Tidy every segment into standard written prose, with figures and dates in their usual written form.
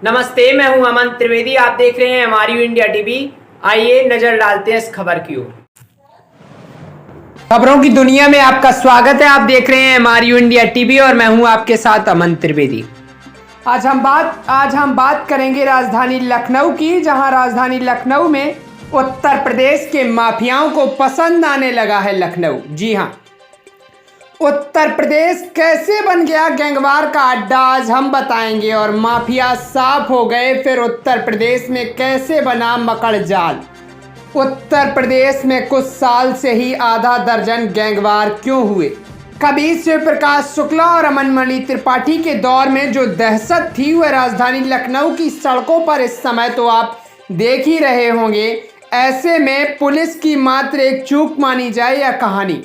नमस्ते, मैं हूं अमन त्रिवेदी। आप देख रहे हैं हमारी इंडिया टीवी। आइए नजर डालते हैं इस खबर की ओर। खबरों की दुनिया में आपका स्वागत है। आप देख रहे हैं हमारी इंडिया टीवी और मैं हूं आपके साथ अमन त्रिवेदी। आज हम बात करेंगे राजधानी लखनऊ की, जहां राजधानी लखनऊ में उत्तर प्रदेश के माफियाओं को पसंद आने लगा है लखनऊ। जी हां, उत्तर प्रदेश कैसे बन गया गैंगवार का अड्डा, आज हम बताएंगे। और माफिया साफ हो गए, फिर उत्तर प्रदेश में कैसे बना मकड़ जाल। उत्तर प्रदेश में कुछ साल से ही आधा दर्जन गैंगवार क्यों हुए। कभी शिव प्रकाश शुक्ला और अमनमणि त्रिपाठी के दौर में जो दहशत थी वह राजधानी लखनऊ की सड़कों पर इस समय तो आप देख ही रहे होंगे। ऐसे में पुलिस की मात्र एक चूक मानी जाए या कहानी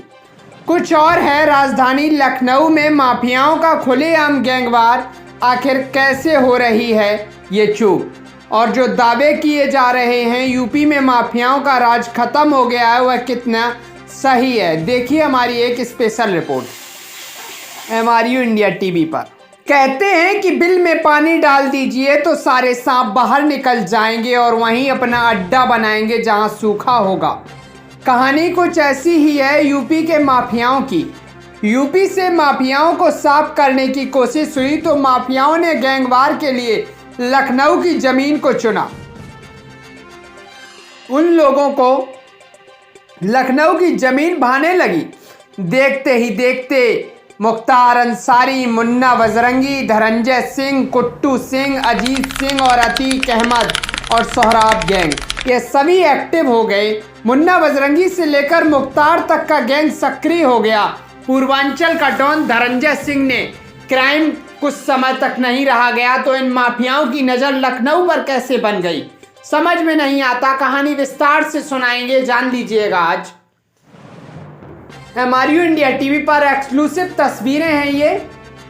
कुछ और है। राजधानी लखनऊ में माफियाओं का खुलेआम गैंगवार आखिर कैसे हो रही है ये चूक, और जो दावे किए जा रहे हैं यूपी में माफियाओं का राज खत्म हो गया है वह कितना सही है। देखिए हमारी एक स्पेशल रिपोर्ट हमारी इंडिया टीवी पर। कहते हैं कि बिल में पानी डाल दीजिए तो सारे सांप बाहर निकल जाएंगे और वहीं अपना अड्डा बनाएंगे जहां सूखा होगा। कहानी कुछ ऐसी ही है यूपी के माफियाओं की। यूपी से माफियाओं को साफ करने की कोशिश हुई तो माफियाओं ने गैंगवार के लिए लखनऊ की जमीन को चुना। उन लोगों को लखनऊ की जमीन भाने लगी। देखते ही देखते मुख्तार अंसारी, मुन्ना बजरंगी, धनंजय सिंह, कुट्टू सिंह, अजीत सिंह और अतीक अहमद और सोहराब गैंग ये सभी एक्टिव हो गए। मुन्ना बजरंगी से लेकर मुख्तार तक का गैंग सक्रिय हो गया। पूर्वांचल का डॉन धनंजय सिंह ने क्राइम कुछ समय तक नहीं रहा गया तो इन माफियाओं की नज़र लखनऊ पर कैसे बन गई समझ में नहीं आता। कहानी विस्तार से सुनाएंगे, जान लीजिएगा। आज हमारी इंडिया टीवी पर एक्सक्लूसिव तस्वीरें हैं ये।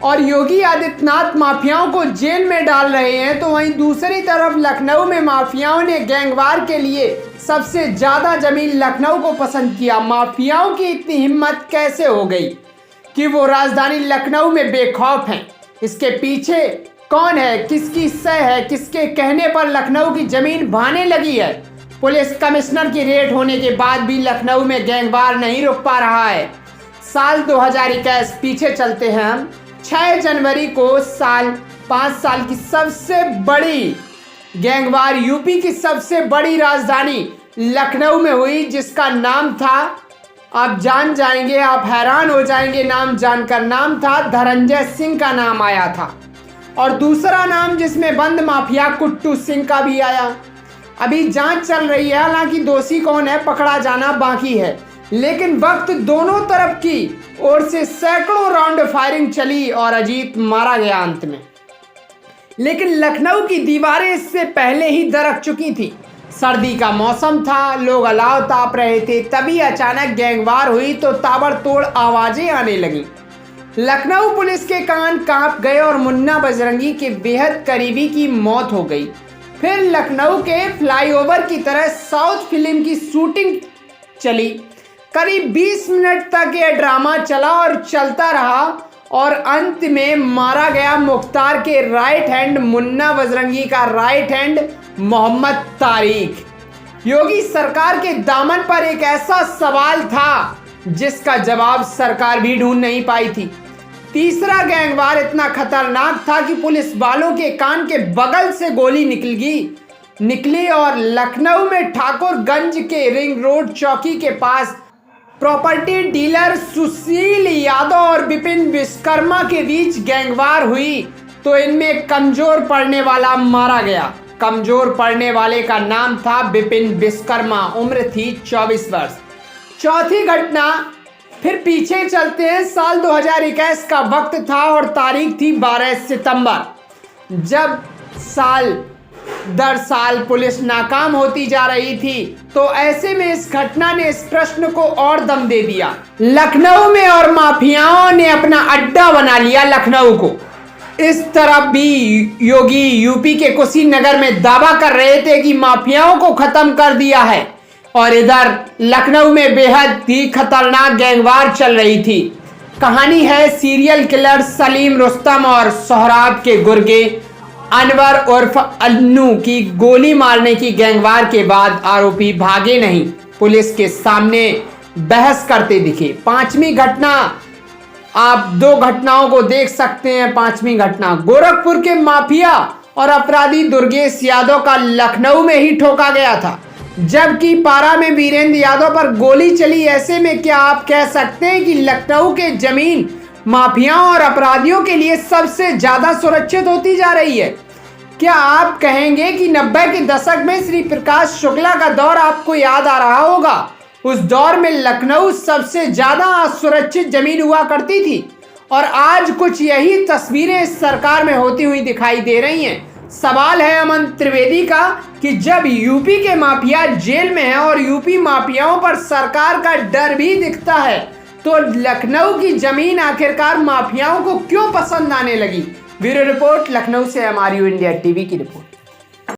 और योगी आदित्यनाथ माफियाओं को जेल में डाल रहे हैं तो वहीं दूसरी तरफ लखनऊ में माफियाओं ने गैंगवार के लिए सबसे ज्यादा जमीन लखनऊ को पसंद किया। माफियाओं की इतनी हिम्मत कैसे हो गई कि वो राजधानी लखनऊ में बेखौफ हैं। इसके पीछे कौन है, किसकी सह है, किसके कहने पर लखनऊ की जमीन भाने लगी है। पुलिस कमिश्नर की रेड होने के बाद भी लखनऊ में गैंगवार नहीं रुक पा रहा है। साल 2021 पीछे चलते हैं हम। 6 जनवरी को 5 साल की सबसे बड़ी गैंगवार यूपी की सबसे बड़ी राजधानी लखनऊ में हुई, जिसका नाम था, आप जान जाएंगे, आप हैरान हो जाएंगे नाम जानकर। नाम था धनंजय सिंह का नाम आया था और दूसरा नाम जिसमें बंद माफिया कुट्टू सिंह का भी आया। अभी जांच चल रही है, हालांकि दोषी कौन है पकड़ा जाना बाकी है। लेकिन वक्त दोनों तरफ की ओर से सैकड़ों राउंड फायरिंग चली और अजीत मारा गया अंत में। लेकिन लखनऊ की दीवारें इससे पहले ही दरक चुकी थी। सर्दी का मौसम था, लोग अलाव ताप रहे थे, तभी अचानक गैंगवार हुई तो ताबड़तोड़ आवाजें आने लगी। लखनऊ पुलिस के कान कांप गए और मुन्ना बजरंगी के बेहद करीबी की मौत हो गई। फिर लखनऊ के फ्लाईओवर की तरह साउथ फिल्म की शूटिंग चली। करीब 20 मिनट तक यह ड्रामा चला और चलता रहा और अंत में मारा गया मुख्तार के राइट हैंड, मुन्ना बजरंगी का राइट हैंड मोहम्मद तारिक। योगी सरकार के दामन पर एक ऐसा सवाल था जिसका जवाब सरकार भी ढूंढ नहीं पाई थी। तीसरा गैंगवार इतना खतरनाक था कि पुलिस वालों के कान के बगल से गोली निकली और लखनऊ में ठाकुरगंज के रिंग रोड चौकी के पास प्रॉपर्टी डीलर सुशील यादव और विपिन विश्वकर्मा के बीच गैंगवार हुई तो इनमें कमजोर पड़ने वाला मारा गया। कमजोर पड़ने वाले का नाम था विपिन विश्वकर्मा, उम्र थी 24 वर्ष। चौथी घटना, फिर पीछे चलते हैं, साल 2021 का वक्त था और तारीख थी 12 सितंबर, जब साल दर साल पुलिस नाकाम होती जा रही थी। तो ऐसे में इस घटना ने इस प्रश्न को और दम दे दिया। लखनऊ में और माफियाओं ने अपना अड्डा बना लिया लखनऊ को। इस तरफ भी योगी यूपी के कुशीनगर में दावा कर रहे थे कि माफियाओं को खत्म कर दिया है और इधर लखनऊ में बेहद ही खतरनाक गैंगवार चल रही थी। कहानी है सीरियल किलर सलीम रुस्तम और सोहराब के गुर्गे अनवर उर्फ अन्नू की गोली मारने की गैंगवार के बाद आरोपी भागे नहीं, पुलिस के सामने बहस करते दिखे। पांचवी घटना, आप दो घटनाओं को देख सकते हैं। पांचवी घटना, गोरखपुर के माफिया और अपराधी दुर्गेश यादव का लखनऊ में ही ठोका गया था, जबकि पारा में वीरेंद्र यादव पर गोली चली। ऐसे में क्या आप कह सकते हैं कि लखनऊ के जमीन माफियाओं और अपराधियों के लिए सबसे ज्यादा सुरक्षित होती जा रही है? क्या आप कहेंगे कि 90 के दशक में श्री प्रकाश शुक्ला का दौर आपको याद आ रहा होगा? उस दौर में लखनऊ सबसे ज्यादा असुरक्षित जमीन हुआ करती थी और आज कुछ यही तस्वीरें इस सरकार में होती हुई दिखाई दे रही हैं। सवाल है अमन त्रिवेदी का कि जब यूपी के माफिया जेल में हैं और यूपी माफियाओं पर सरकार का डर भी दिखता है, तो लखनऊ की जमीन आखिरकार माफियाओं को क्यों पसंद आने लगी? ब्यूरो रिपोर्ट, लखनऊ से एमआरयू इंडिया टीवी की रिपोर्ट।